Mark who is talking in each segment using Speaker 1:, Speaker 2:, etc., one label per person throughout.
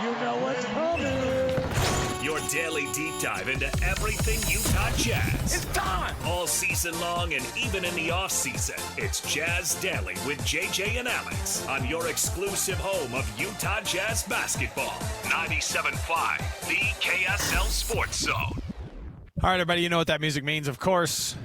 Speaker 1: You know what's coming.
Speaker 2: Your daily deep dive into everything Utah Jazz.
Speaker 1: It's time.
Speaker 2: All season long and even in the off season. It's Jazz Daily with JJ and Alex on your exclusive home of Utah Jazz basketball. 97.5, the KSL Sports Zone.
Speaker 3: All right, everybody, you know what that music means, of course.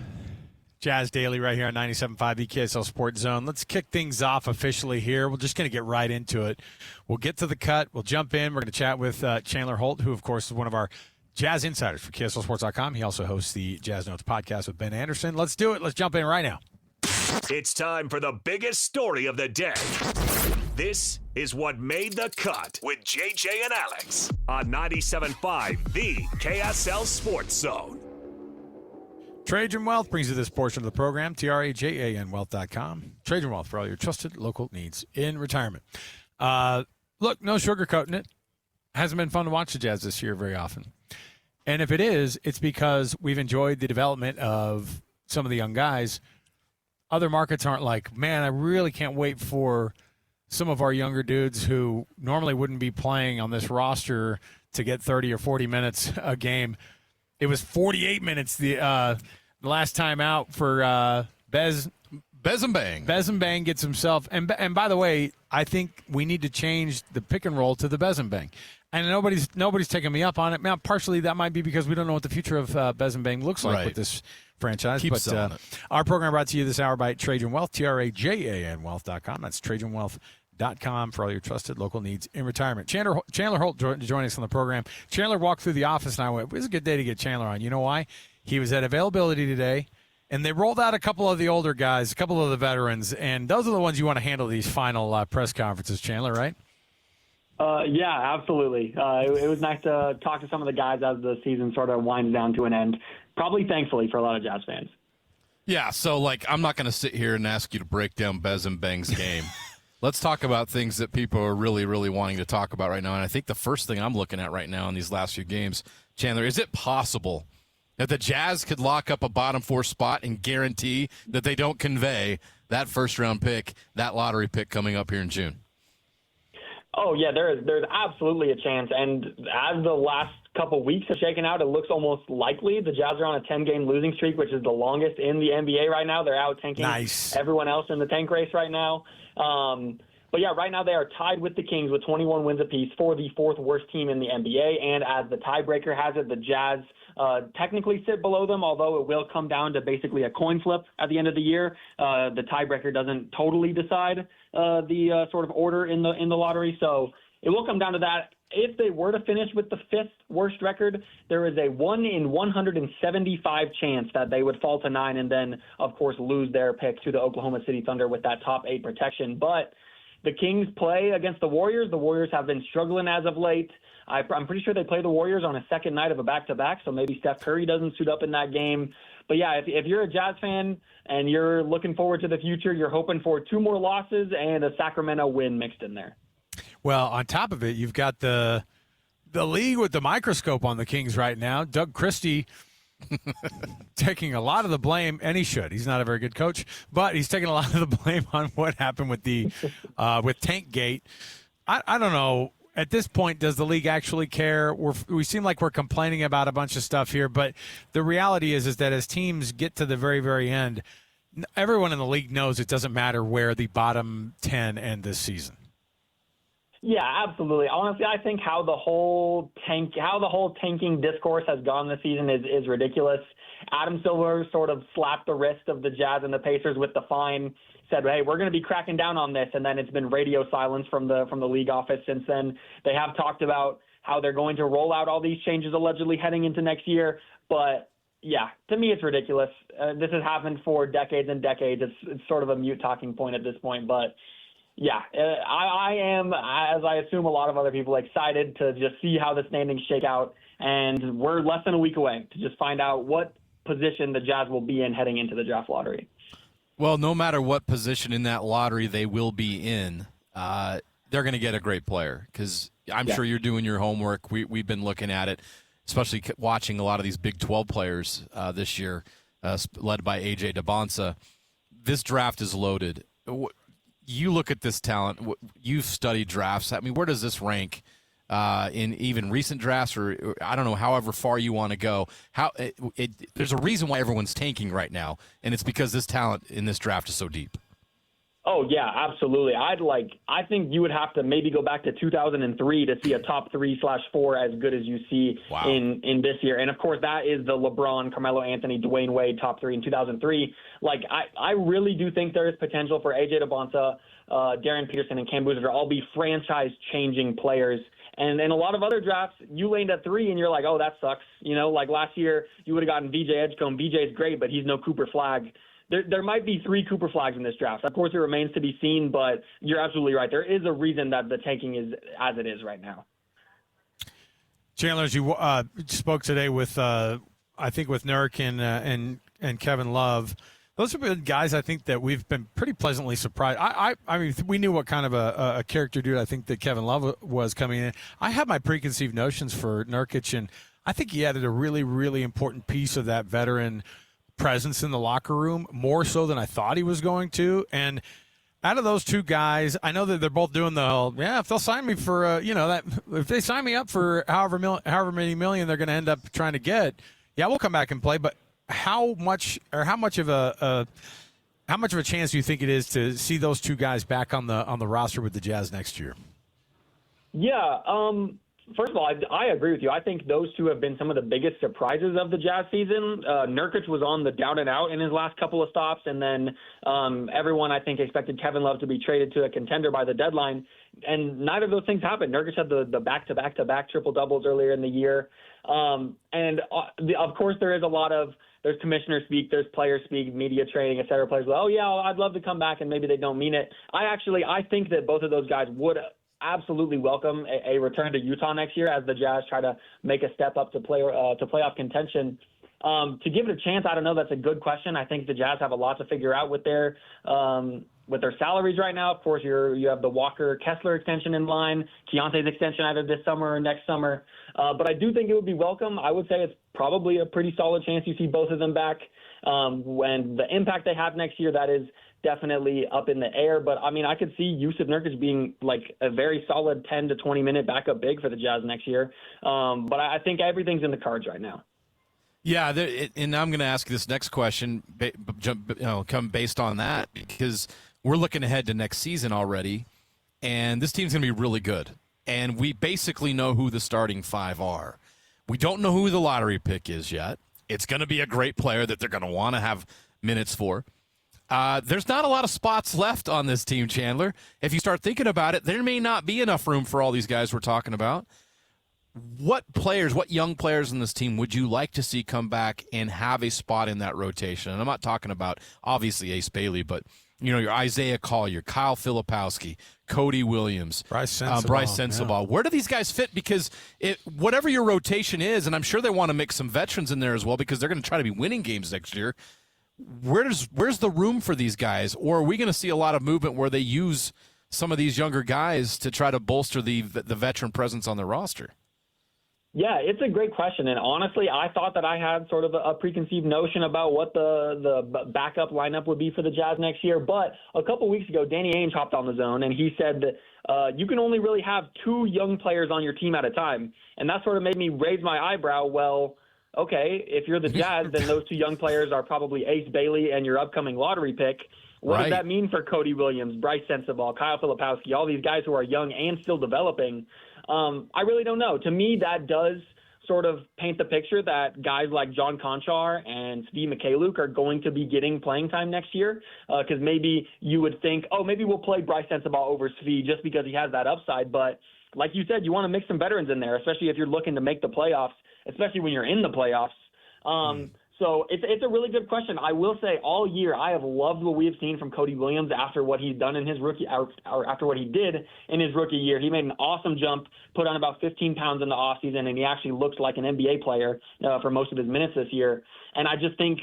Speaker 3: Jazz Daily right here on 97.5, the KSL Sports Zone. Let's kick things off officially here. We're just going to get right into it. We'll get to the cut. We'll jump in. We're going to chat with Chandler Holt, who, of course, is one of our Jazz insiders for KSLSports.com. He also hosts the Jazz Notes podcast with Ben Anderson. Let's do it. Let's jump in right now.
Speaker 2: It's time for the biggest story of the day. This is what made the cut with JJ and Alex on 97.5, the KSL Sports Zone.
Speaker 3: Trajan Wealth brings you this portion of the program, TRAJAN Wealth.com. Trajan Wealth for all your trusted local needs in retirement. Look, no sugarcoating it. Hasn't been fun to watch the Jazz this year very often. And if it is, it's because we've enjoyed the development of some of the young guys. Other markets aren't like, man, I really can't wait for some of our younger dudes who normally wouldn't be playing on this roster to get 30 or 40 minutes a game. It was 48 minutes the last time out for
Speaker 4: Bezenbang.
Speaker 3: Bezenbang gets himself, and by the way, I think we need to change the pick and roll to the Bezenbang. And nobody's taking me up on it. Now, partially that might be because we don't know what the future of Bezenbang looks like with this franchise.
Speaker 4: Keep selling it.
Speaker 3: Our program brought to you this hour by Trajan Wealth, TRAJAN Wealth.com. That's TrajanWealth.com for all your trusted local needs in retirement. Chandler Holt joining us on the program. Chandler walked through the office, and I went, it was a good day to get Chandler on. You know why? He was at availability today, and they rolled out a couple of the older guys, a couple of the veterans, and those are the ones you want to handle these final press conferences, Chandler, right?
Speaker 5: Yeah, absolutely. It was nice to talk to some of the guys as the season sort of winds down to an end, probably thankfully for a lot of Jazz fans.
Speaker 4: Yeah, so, I'm not going to sit here and ask you to break down Bezenbang's game. Let's talk about things that people are really, really wanting to talk about right now. And I think the first thing I'm looking at right now in these last few games, Chandler, is it possible that the Jazz could lock up a bottom four spot and guarantee that they don't convey that first-round pick, that lottery pick coming up here in June?
Speaker 5: Oh, yeah, there's absolutely a chance. And as the last couple weeks have shaken out, it looks almost likely. The Jazz are on a 10-game losing streak, which is the longest in the NBA right now. They're out-tanking everyone else in the tank race right now. But, yeah, right now they are tied with the Kings with 21 wins apiece for the fourth worst team in the NBA. And as the tiebreaker has it, the Jazz technically sit below them, although it will come down to basically a coin flip at the end of the year. The tiebreaker doesn't totally decide the sort of order in the lottery, so it will come down to that. If they were to finish with the fifth worst record, there is a 1 in 175 chance that they would fall to 9 and then, of course, lose their pick to the Oklahoma City Thunder with that top 8 protection. But the Kings play against the Warriors. The Warriors have been struggling as of late. I'm pretty sure they play the Warriors on a second night of a back-to-back, so maybe Steph Curry doesn't suit up in that game. But, yeah, if you're a Jazz fan and you're looking forward to the future, you're hoping for 2 more losses and a Sacramento win mixed in there.
Speaker 3: Well, on top of it, you've got the league with the microscope on the Kings right now. Doug Christie taking a lot of the blame, and he should. He's not a very good coach, but he's taking a lot of the blame on what happened with the with Tankgate. I don't know. At this point, does the league actually care? We seem like we're complaining about a bunch of stuff here, but the reality is that as teams get to the very, very end, everyone in the league knows it doesn't matter where the bottom 10 end this season.
Speaker 5: Yeah, absolutely. Honestly, I think how the whole tanking discourse has gone this season is ridiculous. Adam Silver sort of slapped the wrist of the Jazz and the Pacers with the fine, said, hey, we're going to be cracking down on this, and then it's been radio silence from the league office since then. They have talked about how they're going to roll out all these changes allegedly heading into next year, but yeah, to me it's ridiculous. This has happened for decades and decades. It's sort of a mute talking point at this point, but yeah, I am, as I assume a lot of other people, excited to just see how the standings shake out, and we're less than a week away to just find out what position the Jazz will be in heading into the draft lottery.
Speaker 4: Well, no matter what position in that lottery they will be in, they're going to get a great player because I'm sure you're doing your homework. We've been looking at it, especially watching a lot of these Big 12 players this year, led by A.J. DeBonsa. This draft is loaded. You look at this talent. You've studied drafts. I mean, where does this rank in even recent drafts, or I don't know, however far you want to go. There's a reason why everyone's tanking right now, and it's because this talent in this draft is so deep.
Speaker 5: Oh, yeah, absolutely. I think you would have to maybe go back to 2003 to see a top 3/4 as good as you see in this year. And, of course, that is the LeBron, Carmelo Anthony, Dwayne Wade top 3 in 2003. I really do think there is potential for A.J. DeBonta, Darren Peterson, and Cam Boozer to all be franchise-changing players. And in a lot of other drafts, you landed at 3 and you're like, oh, that sucks. Like last year, you would have gotten VJ Edgecombe. VJ's great, but he's no Cooper Flagg. There might be 3 Cooper Flaggs in this draft. Of course, it remains to be seen, but you're absolutely right. There is a reason that the tanking is as it is right now.
Speaker 3: Chandler, as you spoke today with, I think, with Nurk and Kevin Love, those have been guys I think that we've been pretty pleasantly surprised. I mean, we knew what kind of a character dude I think that Kevin Love was coming in. I had my preconceived notions for Nurkic, and I think he added a really, really important piece of that veteran presence in the locker room, more so than I thought he was going to. And out of those two guys, I know that they're both doing the whole, if they'll sign me for, if they sign me up for however many million they're going to end up trying to get, we'll come back and play. But how much of a chance do you think it is to see those two guys back on the roster with the Jazz next year?
Speaker 5: Yeah. First of all, I agree with you. I think those two have been some of the biggest surprises of the Jazz season. Nurkic was on the down and out in his last couple of stops, and then everyone, I think, expected Kevin Love to be traded to a contender by the deadline, and neither of those things happened. Nurkic had the back-to-back-to-back triple-doubles earlier in the year. Of course, there's commissioner speak, there's player speak, media training, et cetera. Players go, I'd love to come back, and maybe they don't mean it. I think that both of those guys would absolutely welcome a return to Utah next year as the Jazz try to make a step up to playoff contention. To give it a chance, I don't know. That's a good question. I think the Jazz have a lot to figure out with their salaries right now. Of course, you have the Walker Kessler extension in line, Keontae's extension either this summer or next summer. But I do think it would be welcome. I would say it's probably a pretty solid chance you see both of them back. When the impact they have next year, that is definitely up in the air. But, I could see Jusuf Nurkic being like a very solid 10 to 20-minute backup big for the Jazz next year. But I think everything's in the cards right now.
Speaker 4: Yeah, and I'm going to ask this next question come based on that, because we're looking ahead to next season already, and this team's going to be really good. And we basically know who the starting 5 are. We don't know who the lottery pick is yet. It's going to be a great player that they're going to want to have minutes for. There's not a lot of spots left on this team, Chandler. If you start thinking about it, there may not be enough room for all these guys we're talking about. What young players in this team would you like to see come back and have a spot in that rotation? And I'm not talking about, obviously, Ace Bailey, but your Isaiah Collier, Kyle Filipowski, Cody Williams, Bryce Sensabaugh. Where do these guys fit? Because whatever your rotation is, and I'm sure they want to mix some veterans in there as well because they're going to try to be winning games next year. Where's the room for these guys? Or are we going to see a lot of movement where they use some of these younger guys to try to bolster the veteran presence on the roster?
Speaker 5: Yeah, it's a great question. And honestly, I thought that I had sort of a preconceived notion about what the backup lineup would be for the Jazz next year. But a couple weeks ago, Danny Ainge hopped on the zone, and he said that you can only really have 2 young players on your team at a time. And that sort of made me raise my eyebrow. Well, okay, if you're the Jazz, then those 2 young players are probably Ace Bailey and your upcoming lottery pick. What does that mean for Cody Williams, Bryce Sensabaugh, Kyle Filipowski, all these guys who are young and still developing? I really don't know. To me, that does sort of paint the picture that guys like John Conchar and Steve Mikhailuk are going to be getting playing time next year, because maybe you would think, maybe we'll play Bryce Sensabaugh over Svi just because he has that upside. But like you said, you want to mix some veterans in there, especially if you're looking to make the playoffs, especially when you're in the playoffs. So it's a really good question. I will say all year I have loved what we have seen from Cody Williams after what he's done in his rookie, or after what he did in his rookie year. He made an awesome jump, put on about 15 pounds in the offseason, and he actually looked like an NBA player for most of his minutes this year. And I just think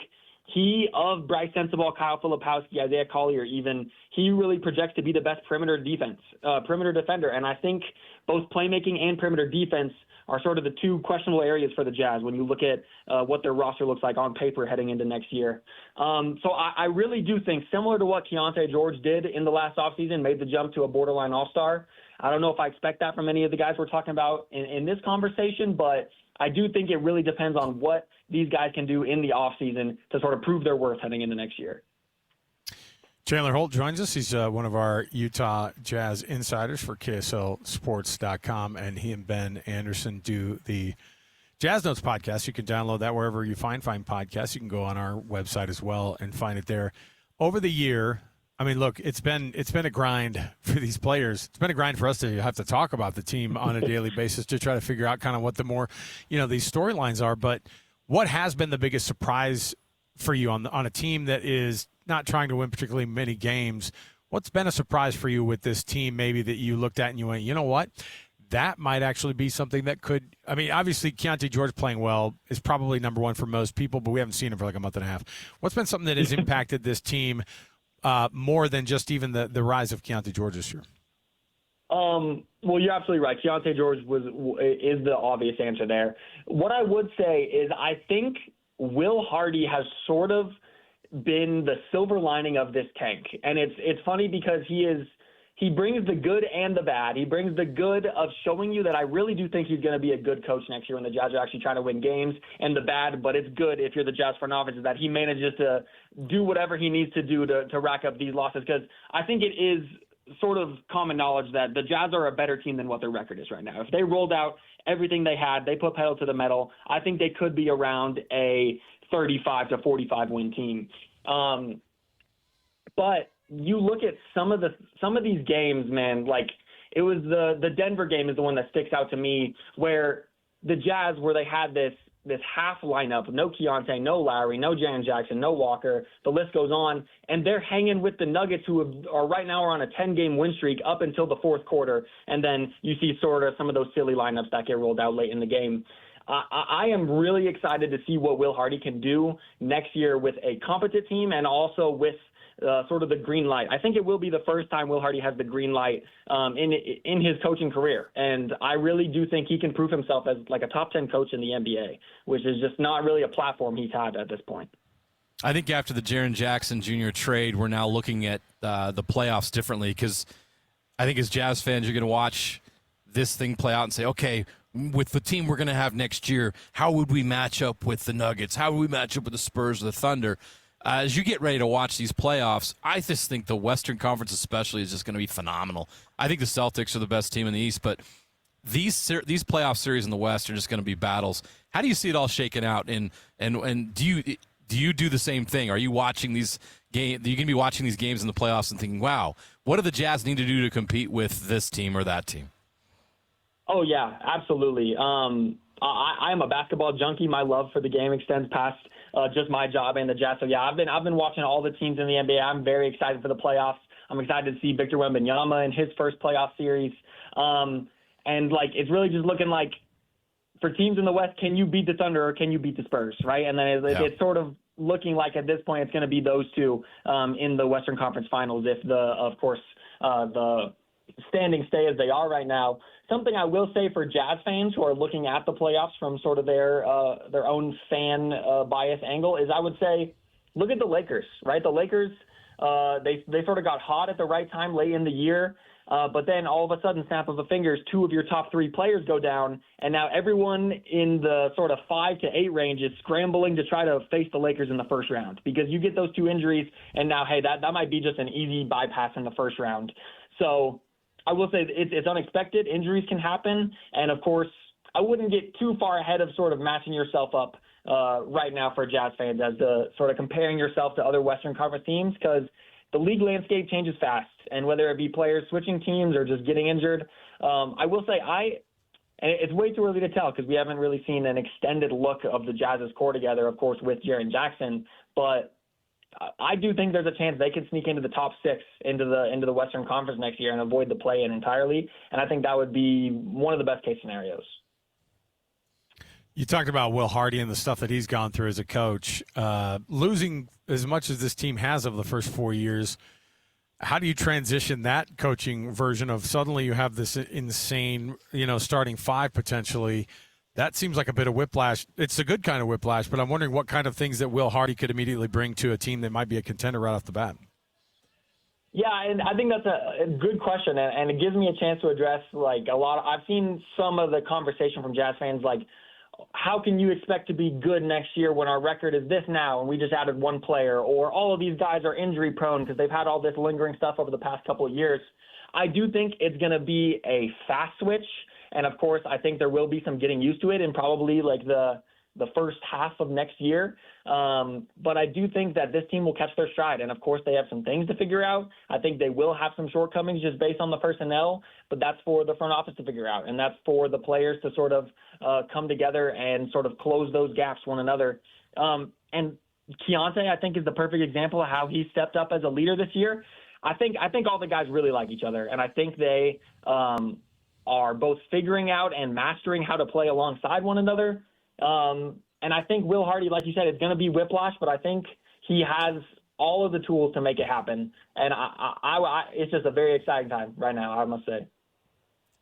Speaker 5: of Bryce Sensabaugh, Kyle Filipowski, Isaiah Collier even, he really projects to be the best perimeter defender. And I think both playmaking and perimeter defense are sort of the 2 questionable areas for the Jazz when you look at what their roster looks like on paper heading into next year. So I really do think, similar to what Keontae George did in the last offseason, made the jump to a borderline all-star, I don't know if I expect that from any of the guys we're talking about in this conversation, but I do think it really depends on what these guys can do in the offseason to sort of prove their worth heading into next year.
Speaker 3: Chandler Holt joins us. He's one of our Utah Jazz insiders for KSLSports.com, and he and Ben Anderson do the Jazz Notes podcast. You can download that wherever you find podcasts. You can go on our website as well and find it there. Over the year, I mean, look, it's been a grind for these players. It's been a grind for us to have to talk about the team on a daily basis to try to figure out kind of what the more, these storylines are. But what has been the biggest surprise for you on a team that is not trying to win particularly many games? What's been a surprise for you with this team maybe that you looked at and you went, you know what? That might actually be something that could – I mean, obviously, Keontae George playing well is probably number one for most people, but we haven't seen him for like a month and a half. What's been something that has impacted this team more than just even the rise of Keontae George this year?
Speaker 5: Well, you're absolutely right. Keontae George is the obvious answer there. What I would say is I think Will Hardy has sort of been the silver lining of this tank. And it's funny because he brings the good and the bad. He brings the good of showing you that I really do think he's going to be a good coach next year when the Jazz are actually trying to win games, and the bad, but it's good if you're the Jazz front office, is that he manages to do whatever he needs to do to rack up these losses. Because I think it is sort of common knowledge that the Jazz are a better team than what their record is right now. If they rolled out everything they had, they put pedal to the metal, I think they could be around a 35 to 45 win team. But you look at some of these games, man, like it was the Denver game is the one that sticks out to me, where the Jazz, where they had this half lineup, no Keontae, no Lowry, no Jaren Jackson, no Walker, the list goes on, and they're hanging with the Nuggets, who are right now on a 10-game win streak up until the fourth quarter, and then you see sort of some of those silly lineups that get rolled out late in the game. I am really excited to see what Will Hardy can do next year with a competent team and also with sort of the green light. I think it will be the first time Will Hardy has the green light in his coaching career. And I really do think he can prove himself as like a top 10 coach in the NBA, which is just not really a platform he's had at this point.
Speaker 4: I think after the Jaren Jackson Jr. trade, we're now looking at the playoffs differently, because I think as Jazz fans, you're going to watch this thing play out and say, okay, with the team we're going to have next year, how would we match up with the Nuggets? How would we match up with the Spurs or the Thunder? As you get ready to watch these playoffs, I just think the Western Conference especially is just going to be phenomenal. I think the Celtics are the best team in the East, but these playoff series in the West are just going to be battles. How do you see it all shaken out? And do you do the same thing? Are you watching these games? Are you going to be watching these games in the playoffs and thinking, wow, what do the Jazz need to do to compete with this team or that team?
Speaker 5: Oh, yeah, absolutely. I am a basketball junkie. My love for the game extends past just my job and the Jazz. So, yeah, I've been watching all the teams in the NBA. I'm very excited for the playoffs. I'm excited to see Victor Wembanyama in his first playoff series. And, like, it's really just looking like for teams in the West, can you beat the Thunder or can you beat the Spurs, right? And then it's sort of looking like at this point it's going to be those two in the Western Conference Finals if, the standings stay as they are right now. Something I will say for Jazz fans who are looking at the playoffs from sort of their own fan bias angle is I would say look at the Lakers, right? The Lakers, they sort of got hot at the right time late in the year, but then all of a sudden, snap of a fingers, two of your top three players go down, and now everyone in the sort of 5 to 8 range is scrambling to try to face the Lakers in the first round because you get those two injuries, and now, hey, that might be just an easy bypass in the first round. So I will say it's unexpected. Injuries can happen. And, of course, I wouldn't get too far ahead of sort of matching yourself up right now for Jazz fans as to sort of comparing yourself to other Western Conference teams because the league landscape changes fast. And whether it be players switching teams or just getting injured, I will say and it's way too early to tell because we haven't really seen an extended look of the Jazz's core together, of course, with Jaren Jackson. But I do think there's a chance they can sneak into the top 6 into the Western Conference next year and avoid the play-in entirely. And I think that would be one of the best-case scenarios.
Speaker 3: You talked about Will Hardy and the stuff that he's gone through as a coach. Losing as much as this team has over the first 4 years, how do you transition that coaching version of suddenly you have this insane, starting 5 potentially? That seems like a bit of whiplash. It's a good kind of whiplash, but I'm wondering what kind of things that Will Hardy could immediately bring to a team that might be a contender right off the bat.
Speaker 5: Yeah, and I think that's a good question, and it gives me a chance to address I've seen some of the conversation from Jazz fans how can you expect to be good next year when our record is this now and we just added one player, or all of these guys are injury prone because they've had all this lingering stuff over the past couple of years. I do think it's going to be a fast switch, and of course I think there will be some getting used to it in probably the first half of next year. But I do think that this team will catch their stride. And, of course, they have some things to figure out. I think they will have some shortcomings just based on the personnel, but that's for the front office to figure out. And that's for the players to sort of come together and sort of close those gaps one another. And Keontae, I think, is the perfect example of how he stepped up as a leader this year. I think all the guys really like each other, and I think they are both figuring out and mastering how to play alongside one another. And I think Will Hardy, like you said, it's going to be whiplash, but I think he has all of the tools to make it happen. And it's just a very exciting time right now, I must say.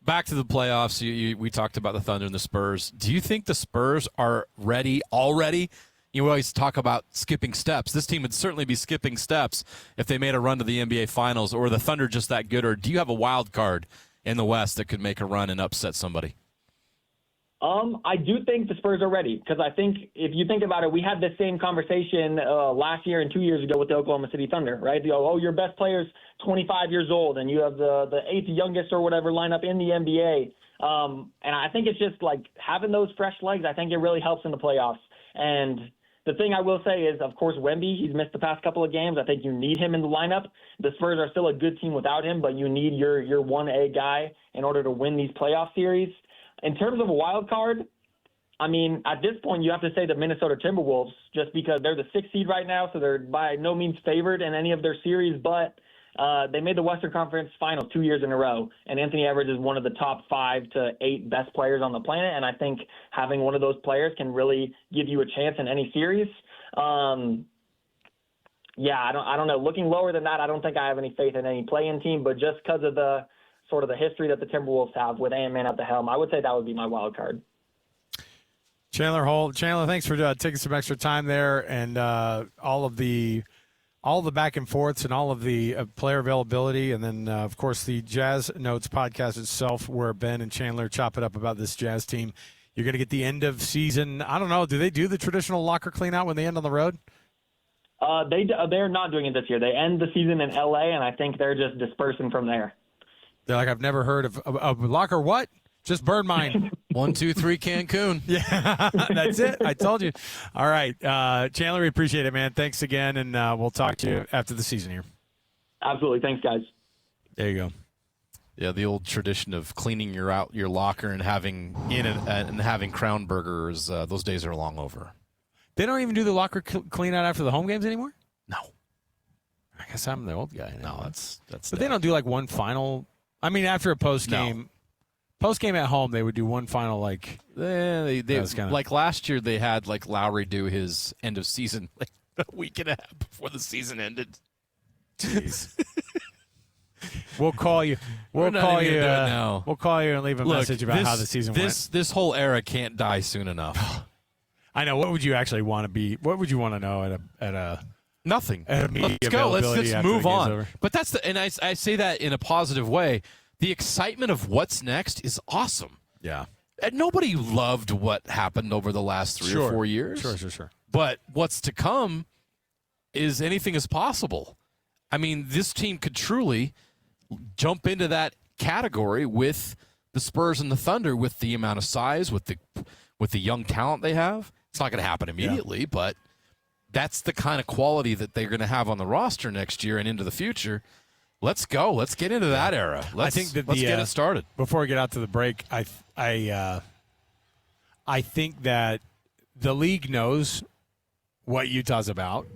Speaker 4: Back to the playoffs, we talked about the Thunder and the Spurs. Do you think the Spurs are ready already? You always talk about skipping steps. This team would certainly be skipping steps if they made a run to the NBA Finals, or the Thunder just that good, or do you have a wild card in the West that could make a run and upset somebody?
Speaker 5: I do think the Spurs are ready, because I think if you think about it, we had the same conversation last year and 2 years ago with the Oklahoma City Thunder, right? Your best player's 25 years old and you have the eighth youngest or whatever lineup in the NBA. And I think it's just having those fresh legs. I think it really helps in the playoffs. And the thing I will say is, of course, Wemby, he's missed the past couple of games. I think you need him in the lineup. The Spurs are still a good team without him, but you need your 1A guy in order to win these playoff series. In terms of a wild card, I mean, at this point, you have to say the Minnesota Timberwolves, just because they're the 6th seed right now, so they're by no means favored in any of their series, but they made the Western Conference Finals 2 years in a row, and Anthony Edwards is one of the top 5 to 8 best players on the planet, and I think having one of those players can really give you a chance in any series. I don't know. Looking lower than that, I don't think I have any faith in any play-in team, but just because of the sort of the history that the Timberwolves have with Ant-Man at the helm, I would say that would be my wild card.
Speaker 3: Chandler Holt. Chandler, thanks for taking some extra time there, and all the back and forths and all of the player availability, and then of course the Jazz Notes podcast itself, where Ben and Chandler chop it up about this Jazz team. You're going to get the end of season. I don't know. Do they do the traditional locker clean out when they end on the road?
Speaker 5: They're not doing it this year. They end the season in LA, and I think they're just dispersing from there.
Speaker 3: They're like, I've never heard of a locker. What? Just burn mine.
Speaker 4: 1, 2, 3, Cancun.
Speaker 3: Yeah, that's it. I told you. All right. Chandler, we appreciate it, man. Thanks again, and we'll talk to you after the season here.
Speaker 5: Absolutely. Thanks, guys.
Speaker 3: There you go.
Speaker 4: Yeah, the old tradition of cleaning your locker and having Crown Burgers, those days are long over.
Speaker 3: They don't even do the locker clean out after the home games anymore?
Speaker 4: No.
Speaker 3: I guess I'm the old guy.
Speaker 4: No, that's.
Speaker 3: But they don't do one final. I mean, after a post game at home, they would do one final
Speaker 4: they like last year they had Lowry do his end of season a week and a half before the season ended.
Speaker 3: Jeez. We'll call you.
Speaker 4: We'll call you now.
Speaker 3: We'll call you and leave a message about how the season went.
Speaker 4: This whole era can't die soon enough.
Speaker 3: I know. What would you actually want to be? What would you want to know at a
Speaker 4: nothing?
Speaker 3: Let's
Speaker 4: go. Let's move on.
Speaker 3: Over.
Speaker 4: But and I say that in a positive way. The excitement of what's next is awesome.
Speaker 3: Yeah.
Speaker 4: And nobody loved what happened over the last 3 or 4 years.
Speaker 3: Sure.
Speaker 4: But what's to come is anything is possible. I mean, this team could truly jump into that category with the Spurs and the Thunder, with the amount of size, with the young talent they have. It's not going to happen immediately, but that's the kind of quality that they're going to have on the roster next year and into the future. Let's go. Let's get into that era. Let's get it started.
Speaker 3: Before we get out to the break, I think that the league knows what Utah's about,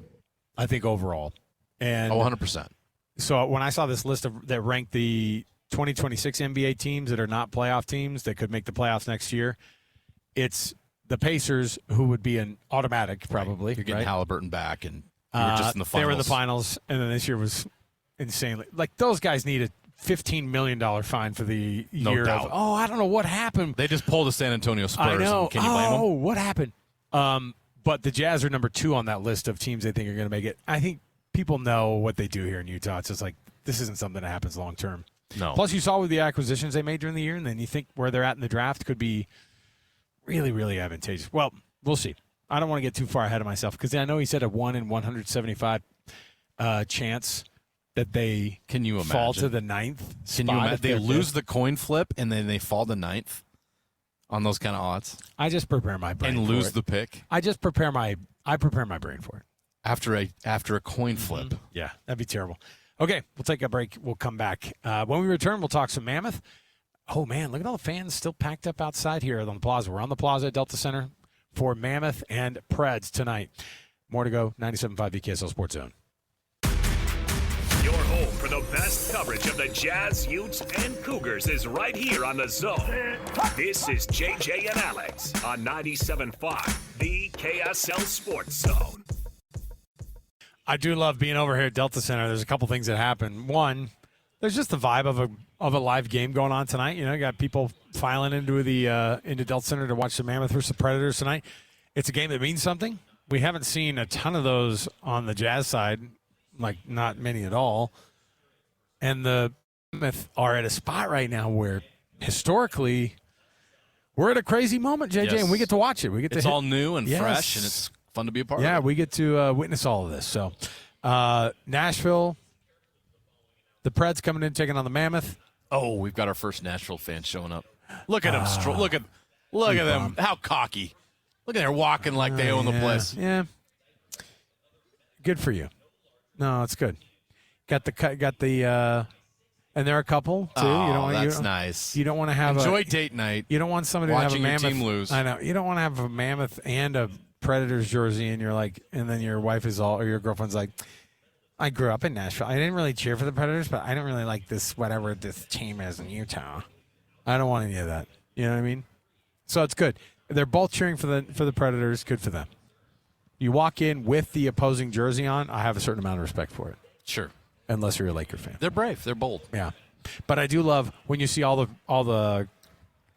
Speaker 3: I think, overall. And
Speaker 4: 100%.
Speaker 3: So when I saw this list that ranked the 2026 NBA teams that are not playoff teams that could make the playoffs next year, it's the Pacers, who would be an automatic probably.
Speaker 4: Right. You're getting Halliburton back, and you're just in the finals.
Speaker 3: They were in the finals, and then this year was insanely. Those guys need a $15 million fine for the year.
Speaker 4: Doubt.
Speaker 3: I don't know what happened.
Speaker 4: They just pulled the San Antonio Spurs.
Speaker 3: I know.
Speaker 4: Can you blame them?
Speaker 3: What happened? But the Jazz are number 2 on that list of teams they think are going to make it. I think people know what they do here in Utah. It's just this isn't something that happens long term.
Speaker 4: No.
Speaker 3: Plus, you saw with the acquisitions they made during the year, and then you think where they're at in the draft could be really, really advantageous. Well, we'll see. I don't want to get too far ahead of myself because I know he said a 1 in 175 chance that they
Speaker 4: Can you
Speaker 3: fall
Speaker 4: imagine?
Speaker 3: to the 9th
Speaker 4: Can you
Speaker 3: spot
Speaker 4: imagine?
Speaker 3: if
Speaker 4: They
Speaker 3: they're
Speaker 4: lose
Speaker 3: fifth.
Speaker 4: the coin flip, and then they fall to 9th on those kind of odds
Speaker 3: I just prepare my brain
Speaker 4: and
Speaker 3: for
Speaker 4: lose
Speaker 3: it.
Speaker 4: the pick
Speaker 3: I prepare my brain for it.
Speaker 4: after a coin flip.
Speaker 3: Yeah, that'd be terrible. Okay, we'll take a break. We'll come back. When we return, we'll talk some Mammoth. Oh, man, look at all the fans still packed up outside here on the plaza. We're on the plaza at Delta Center for Mammoth and Preds tonight. More to go. 97.5 the KSL Sports Zone.
Speaker 2: Your home for the best coverage of the Jazz, Utes, and Cougars is right here on the Zone. This is JJ and Alex on 97.5, the KSL Sports Zone.
Speaker 3: I do love being over here at Delta Center. There's a couple things that happen. One, there's just the vibe of a live game going on tonight. You know, you got people filing into Delta Center to watch the Mammoth versus the Predators tonight. It's a game that means something. We haven't seen a ton of those on the Jazz side, like not many at all. And the Mammoth are at a spot right now where historically we're at a crazy moment, JJ,
Speaker 4: Yes.
Speaker 3: and we get to watch it. We get to
Speaker 4: It's
Speaker 3: hit-
Speaker 4: all new and
Speaker 3: Yes.
Speaker 4: fresh, and it's fun to be a part
Speaker 3: Yeah,
Speaker 4: of.
Speaker 3: we get to witness all of this. So, Nashville, the Preds coming in, taking on the Mammoth.
Speaker 4: Oh, we've got our first Nashville fan showing up. Look at them! Look at them! How cocky! Look at them walking like they own the place.
Speaker 3: Yeah, good for you. No, it's good. Got the, and they're a couple too.
Speaker 4: Oh,
Speaker 3: you don't,
Speaker 4: that's
Speaker 3: you don't,
Speaker 4: nice.
Speaker 3: You don't want to have
Speaker 4: Enjoy date night.
Speaker 3: You don't want somebody to have a
Speaker 4: watching your
Speaker 3: Mammoth
Speaker 4: team lose.
Speaker 3: I know you don't want to have a Mammoth and a Predators jersey, and you're like, and then your wife is all, or your girlfriend's like, I grew up in Nashville. I didn't really cheer for the Predators, but I don't really like this whatever this team is in Utah. I don't want any of that. You know what I mean? So it's good. They're both cheering for the Predators. Good for them. You walk in with the opposing jersey on, I have a certain amount of respect for it.
Speaker 4: Sure.
Speaker 3: Unless you're a Laker fan.
Speaker 4: They're brave. They're bold.
Speaker 3: Yeah. But I do love when you see all the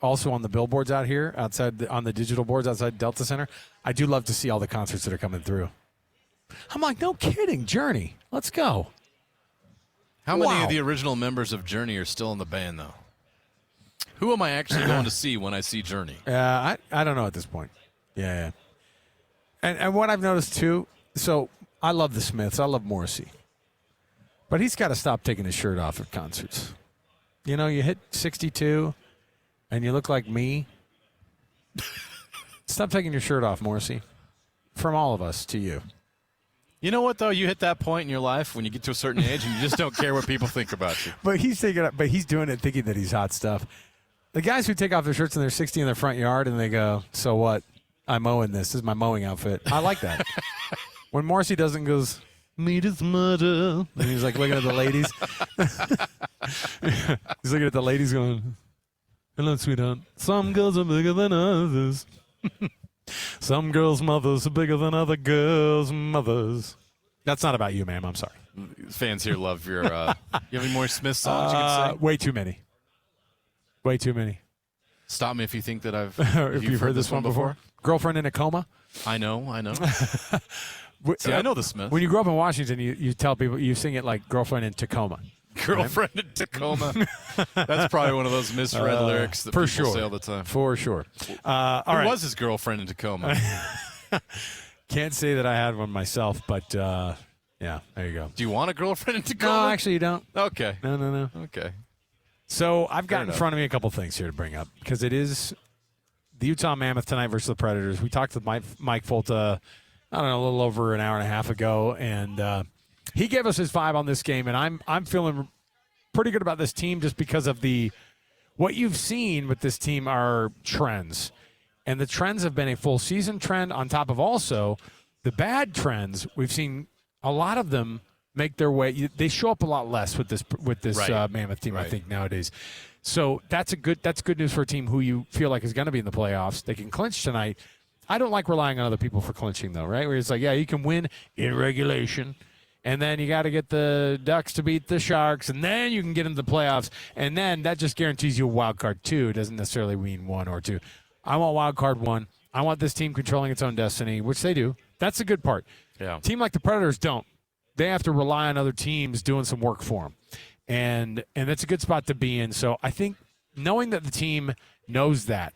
Speaker 3: also on the billboards out here outside on the digital boards outside Delta Center. I do love to see all the concerts that are coming through. I'm like, no kidding, Journey. Let's go.
Speaker 4: How many
Speaker 3: Wow.
Speaker 4: of the original members of Journey are still in the band, though? Who am I actually going to see when I see Journey?
Speaker 3: I don't know at this point. Yeah. And what I've noticed too, so I love the Smiths. I love Morrissey. But he's got to stop taking his shirt off at concerts. You know, you hit 62 and you look like me. Stop taking your shirt off, Morrissey. From all of us to you.
Speaker 4: You know what, though? You hit that point in your life when you get to a certain age and you just don't care what people think about you.
Speaker 3: But he's doing it thinking that he's hot stuff. The guys who take off their shirts and they're 60 in their front yard and they go, so what? I'm mowing this. This is my mowing outfit. I like that. When Morrissey doesn't goes, meat is murder. And he's like looking at the ladies. He's looking at the ladies going, hello, sweetheart. Some girls are bigger than others. Some girls' mothers are bigger than other girls' mothers. That's not about you, ma'am. I'm sorry.
Speaker 4: Fans here love your. You have any more Smith songs you can sing?
Speaker 3: Way too many. Way too many.
Speaker 4: Stop me if you think that I've.
Speaker 3: If you've heard this one before. Girlfriend in a coma.
Speaker 4: I know. See, I know the Smiths.
Speaker 3: When you grow up in Washington, you tell people, you sing it like girlfriend in Tacoma.
Speaker 4: Girlfriend in Tacoma. That's probably one of those misread lyrics that
Speaker 3: for
Speaker 4: people
Speaker 3: sure.
Speaker 4: say all the time.
Speaker 3: For sure. All
Speaker 4: Who
Speaker 3: right.
Speaker 4: was his girlfriend in Tacoma?
Speaker 3: Can't say that I had one myself, but yeah, there you go.
Speaker 4: Do you want a girlfriend in
Speaker 3: No,
Speaker 4: Tacoma?
Speaker 3: actually, you don't.
Speaker 4: Okay.
Speaker 3: No.
Speaker 4: Okay.
Speaker 3: So I've got in
Speaker 4: enough.
Speaker 3: front of me a couple things here to bring up because it is the Utah Mammoth tonight versus the Predators. We talked with Mike Folta, I don't know, a little over an hour and a half ago, and he gave us his vibe on this game, and I'm feeling pretty good about this team just because of what you've seen with this team are trends, and the trends have been a full season trend on top of also the bad trends. We've seen a lot of them make their way. They show up a lot less with this
Speaker 4: Right.
Speaker 3: Mammoth team, I
Speaker 4: Right.
Speaker 3: think, nowadays. So that's good news for a team who you feel like is going to be in the playoffs. They can clinch tonight. I don't like relying on other people for clinching, though, right? Where it's like, yeah, you can win in regulation, and then you got to get the Ducks to beat the Sharks, and then you can get into the playoffs, and then that just guarantees you a wild card 2. It doesn't necessarily mean 1 or 2. I want wild card 1. I want this team controlling its own destiny, which they do. That's the good part.
Speaker 4: Yeah.
Speaker 3: Team like the Predators don't. they have to rely on other teams doing some work for them. And that's a good spot to be in. So I think knowing that the team knows that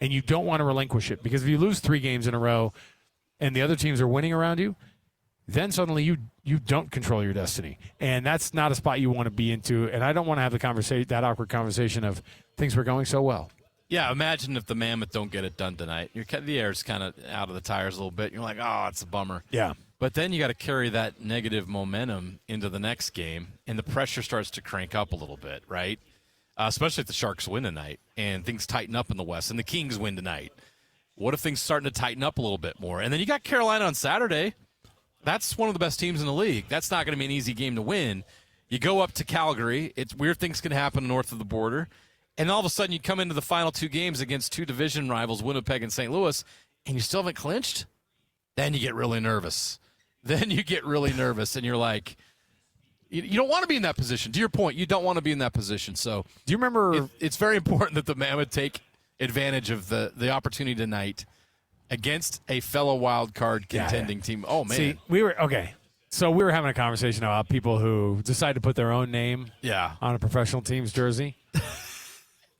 Speaker 3: and you don't want to relinquish it, because if you lose 3 games in a row and the other teams are winning around you, then suddenly you don't control your destiny. And that's not a spot you want to be into. And I don't want to have that awkward conversation of things were going so well.
Speaker 4: Yeah, imagine if the Mammoth don't get it done tonight. The air's kind of out of the tires a little bit. You're like, oh, it's a bummer.
Speaker 3: Yeah.
Speaker 4: But then you got to carry that negative momentum into the next game, and the pressure starts to crank up a little bit, right? Especially if the Sharks win tonight and things tighten up in the West and the Kings win tonight. What if things starting to tighten up a little bit more? And then you got Carolina on Saturday. That's one of the best teams in the league. That's not going to be an easy game to win. You go up to Calgary. It's weird things can happen north of the border. And all of a sudden you come into the final 2 games against 2 division rivals, Winnipeg and St. Louis, and you still haven't clinched? Then you get really nervous. And you're like, you don't want to be in that position. To your point, you don't want to be in that position. So
Speaker 3: do you remember?
Speaker 4: It's very important that the Mammoth take advantage of the opportunity tonight against a fellow wild card contending team. Oh, man.
Speaker 3: See, we were having a conversation about people who decide to put their own name on a professional team's jersey.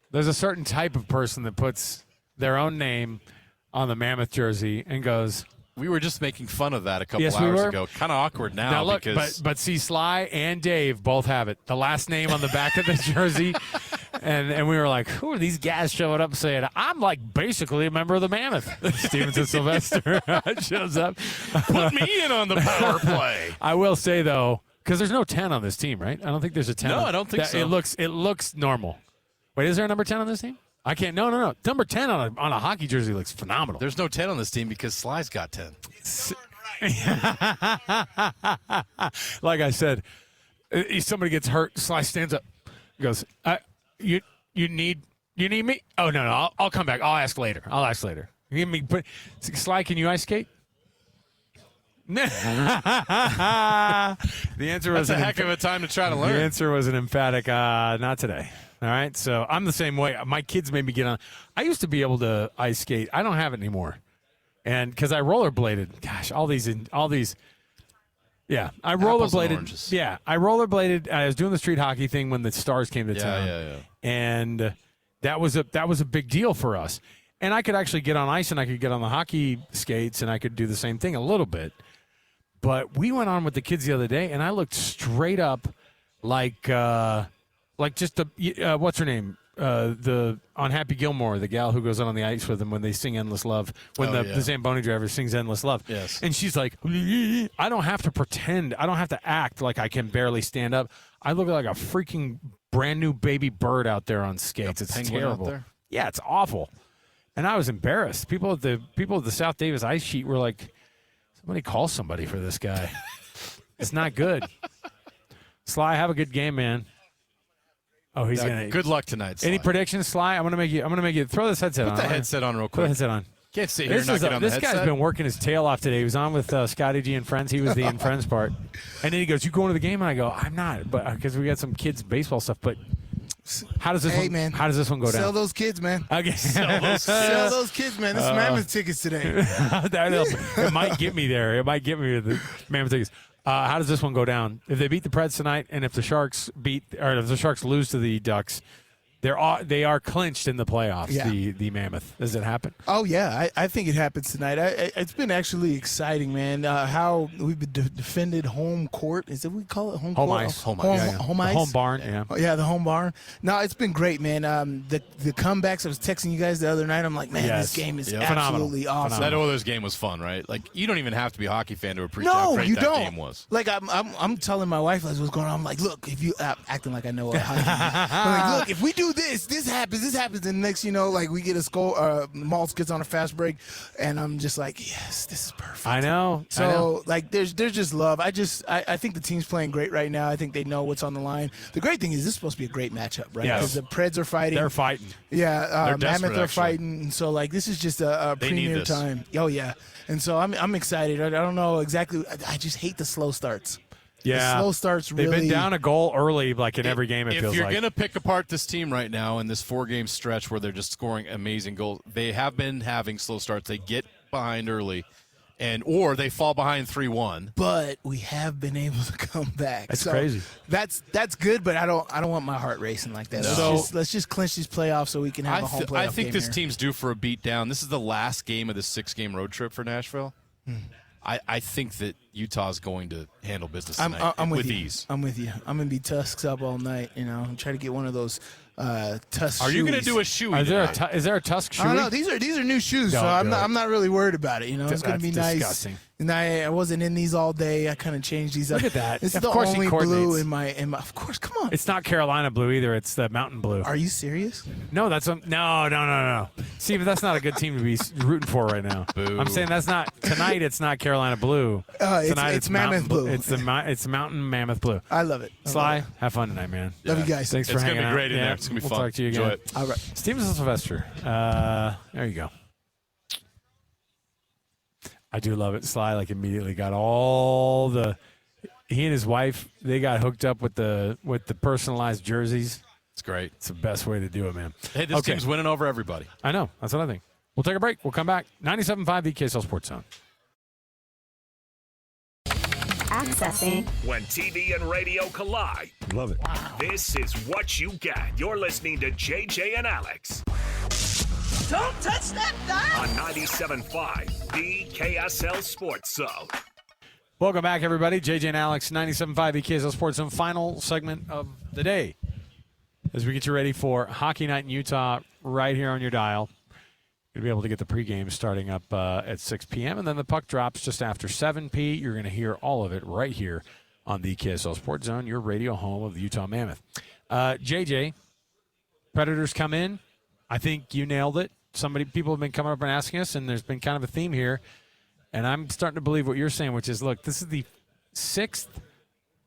Speaker 3: There's a certain type of person that puts their own name on the Mammoth jersey and goes.
Speaker 4: We were just making fun of that a couple hours ago. Kind of awkward now
Speaker 3: look,
Speaker 4: because.
Speaker 3: But see, Sly and Dave both have it. The last name on the back of the jersey. And we were like, who are these guys showing up saying, I'm like basically a member of the Mammoth? Stevenson Sylvester shows up.
Speaker 4: Put me in on the power play.
Speaker 3: I will say, though, because there's no 10 on this team, right? I don't think there's a 10.
Speaker 4: No, I don't think so.
Speaker 3: It looks normal. Wait, is there a number 10 on this team? I can't. No. Number 10 on a hockey jersey looks phenomenal.
Speaker 4: There's no 10 on this team because Sly's got 10.
Speaker 3: Like I said, somebody gets hurt. Sly stands up. He goes, You need me? Oh, no. I'll come back. I'll ask later. Give me. Sly, can you ice skate? The answer was
Speaker 4: a heck of a time to try to learn.
Speaker 3: The answer was an emphatic, not today. All right, so I'm the same way. My kids made me get on. I used to be able to ice skate. I don't have it anymore, and because I rollerbladed. Gosh, all these. Yeah, I rollerbladed. Yeah, I rollerbladed. I was doing the street hockey thing when the Stars came to town.
Speaker 4: Yeah.
Speaker 3: And that was a big deal for us. And I could actually get on ice and I could get on the hockey skates and I could do the same thing a little bit. But we went on with the kids the other day, and I looked straight up like just the what's her name? The on Happy Gilmore, the gal who goes on the ice with them when they sing Endless Love, when the Zamboni driver sings Endless Love.
Speaker 4: Yes.
Speaker 3: And she's like, I don't have to pretend. I don't have to act like I can barely stand up. I look like a freaking brand new baby bird out there on skates. It's terrible.
Speaker 4: Out there?
Speaker 3: Yeah, it's awful. And I was embarrassed. People at the South Davis ice sheet were like, somebody call somebody for this guy. It's not good. Sly, have a good game, man. Oh, he's gonna.
Speaker 4: Good luck tonight, Sly.
Speaker 3: Any predictions, Sly? I'm gonna make you throw this headset on.
Speaker 4: Put the headset on real quick.
Speaker 3: Put the headset on.
Speaker 4: Can't sit here and not get on the headset.
Speaker 3: This guy's been working his tail off today. He was on with Scotty G and Friends. He was the in Friends part. And then he goes, "You going to the game?" And I go, "I'm not," but because we got some kids baseball stuff. But how does this how does this one go down?
Speaker 1: Sell those kids, man.
Speaker 3: Okay.
Speaker 1: Sell those kids, man. This is Mammoth tickets today.
Speaker 3: It might get me there. It might get me with the Mammoth tickets. How does this one go down? If they beat the Preds tonight, and if the Sharks lose to the Ducks, they are clinched in the playoffs.
Speaker 1: Yeah.
Speaker 3: The Mammoth. Does it happen?
Speaker 1: Oh yeah, I think it happens tonight. It's been actually exciting, man. How we've been defended home court. Is it we call it home court?
Speaker 3: Ice.
Speaker 1: Home ice.
Speaker 3: Home barn. Yeah.
Speaker 1: Yeah, the home barn. No, it's been great, man. The comebacks. I was texting you guys the other night. I'm like, man, this game is absolutely awesome.
Speaker 4: That Oilers game was fun, right? Like you don't even have to be a hockey fan to appreciate how great that game was.
Speaker 1: Like I'm telling my wife what's going on. I'm like, look, if you acting like I know what hockey is. I'm like, look, if we do this happens, and next like we get a score, Maltz gets on a fast break, and I'm just like, yes, this is perfect.
Speaker 3: I know.
Speaker 1: So like there's just love. I think the team's playing great right now. I think they know what's on the line. The great thing is this is supposed to be a great matchup, right?
Speaker 3: Yes.
Speaker 1: Because the Preds are fighting.
Speaker 3: They're fighting.
Speaker 1: Yeah,
Speaker 4: They're
Speaker 1: Mammoth are fighting. And so like this is just a premier time. Oh yeah. And so I'm excited. I don't know exactly. I just hate the slow starts.
Speaker 3: Yeah,
Speaker 1: the slow starts really.
Speaker 3: They've been down a goal early, like in every game. It feels like.
Speaker 4: If you're going to pick apart this team right now in this 4-game stretch where they're just scoring amazing goals, they have been having slow starts. They get behind early, or they fall behind 3-1.
Speaker 1: But we have been able to come back.
Speaker 3: That's crazy.
Speaker 1: That's good, but I don't want my heart racing like that.
Speaker 4: No.
Speaker 1: Let's just clinch these playoffs so we can have a home playoff
Speaker 4: I think
Speaker 1: game
Speaker 4: this
Speaker 1: here.
Speaker 4: team's due for a beat down. This is the last game of the 6-game road trip for Nashville. I think that Utah's going to handle business tonight with ease.
Speaker 1: I'm with you. I'm going to be Tusks up all night, and try to get one of those Tusk
Speaker 4: Are you going to
Speaker 1: shoeies.
Speaker 4: do a shoey?
Speaker 3: Is there a Tusk shoe?
Speaker 1: I don't know. These are new shoes, so I'm not really worried about it. It's going to be nice.
Speaker 3: Disgusting.
Speaker 1: And I wasn't in these all day. I kind of changed these up.
Speaker 3: Look at that.
Speaker 1: This is
Speaker 3: Of
Speaker 1: the
Speaker 3: course he
Speaker 1: only blue
Speaker 3: coordinates.
Speaker 1: in my. Of course, come on.
Speaker 3: It's not Carolina blue either. It's the mountain blue.
Speaker 1: Are you serious?
Speaker 3: No, no. See, but that's not a good team to be rooting for right now.
Speaker 4: Boo.
Speaker 3: I'm saying that's not tonight. It's not Carolina blue. Tonight
Speaker 1: it's Mammoth blue.
Speaker 3: It's mountain Mammoth blue.
Speaker 1: I love it.
Speaker 3: Sly, have fun tonight, man.
Speaker 1: Love you guys.
Speaker 3: Thanks for
Speaker 4: It's
Speaker 3: hanging
Speaker 4: gonna be
Speaker 3: out.
Speaker 4: great in
Speaker 3: Yeah,
Speaker 4: there. It's gonna be
Speaker 3: we'll
Speaker 4: fun.
Speaker 3: Talk to you again.
Speaker 4: Enjoy it.
Speaker 1: All right.
Speaker 3: Steven Sylvester. There you go. I do love it. Sly immediately got all the. He and his wife, they got hooked up with the personalized jerseys.
Speaker 4: It's great.
Speaker 3: It's the best way to do it, man.
Speaker 4: Hey, this
Speaker 3: Okay.
Speaker 4: team's winning over everybody.
Speaker 3: I know. That's what I think. We'll take a break. We'll come back. 97.5 the KSL Sports Zone.
Speaker 6: Accessing.
Speaker 2: When TV and radio collide,
Speaker 3: Love it.
Speaker 2: this is what you get. You're listening to JJ and Alex
Speaker 7: Don't touch that dial.
Speaker 2: on 97.5, the KSL Sports Zone.
Speaker 3: Welcome back, everybody. JJ and Alex, 97.5 the KSL Sports Zone. Final segment of the day as we get you ready for Hockey Night in Utah right here on your dial. You'll be able to get the pregame starting up at 6 p.m. And then the puck drops just after 7 p. You're going to hear all of it right here on the KSL Sports Zone, your radio home of the Utah Mammoth. JJ, Predators come in. I think you nailed it. People have been coming up and asking us, and there's been kind of a theme here. And I'm starting to believe what you're saying, which is, look, this is the 6th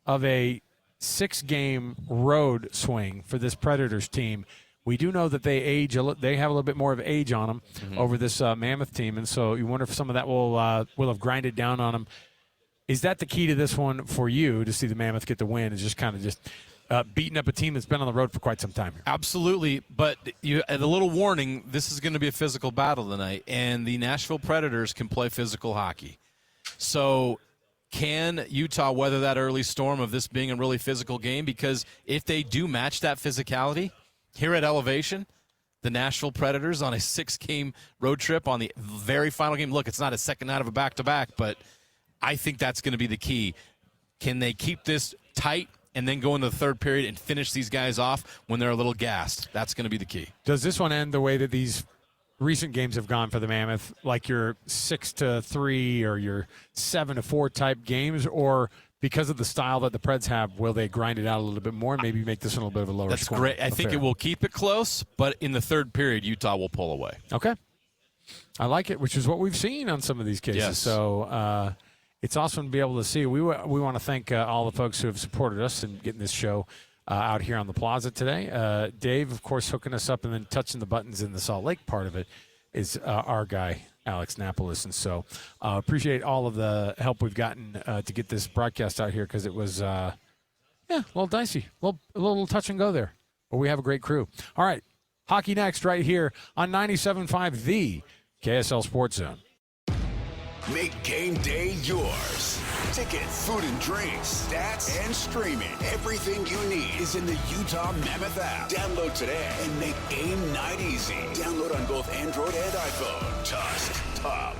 Speaker 3: of a 6-game road swing for this Predators team. We do know that they have a little bit more of age on them over this Mammoth team, and so you wonder if some of that will have grinded down on them. Is that the key to this one for you to see the Mammoth get the win? Is just kind of beating up a team that's been on the road for quite some time here?
Speaker 4: Absolutely, but a little warning, this is going to be a physical battle tonight, and the Nashville Predators can play physical hockey. So can Utah weather that early storm of this being a really physical game? Because if they do match that physicality here at Elevation, the Nashville Predators on a 6-game road trip on the very final game, look, it's not a second night of a back-to-back, but I think that's going to be the key. Can they keep this tight and then go into the third period and finish these guys off when they're a little gassed? That's going to be the key.
Speaker 3: Does this one end the way that these recent games have gone for the Mammoth, like your 6-3 or your 7-4 type games, or because of the style that the Preds have, will they grind it out a little bit more and maybe make this one a little bit of a lower
Speaker 4: That's
Speaker 3: score?
Speaker 4: great. I think it will keep it close, but in the third period, Utah will pull away.
Speaker 3: Okay. I like it, which is what we've seen on some of these cases.
Speaker 4: Yes.
Speaker 3: So it's awesome to be able to see. We want to thank all the folks who have supported us in getting this show out here on the plaza today. Dave, of course, hooking us up and then touching the buttons in the Salt Lake part of it is our guy, Alex Napolis. And so appreciate all of the help we've gotten to get this broadcast out here, because it was, a little dicey, a little touch and go there. But we have a great crew. All right, hockey next right here on 97.5, the KSL Sports Zone.
Speaker 8: Make game day yours. Tickets, food and drinks, stats, and streaming. Everything you need is in the Utah Mammoth app. Download today and make game night easy. Download on both Android and iPhone. Tusk Top.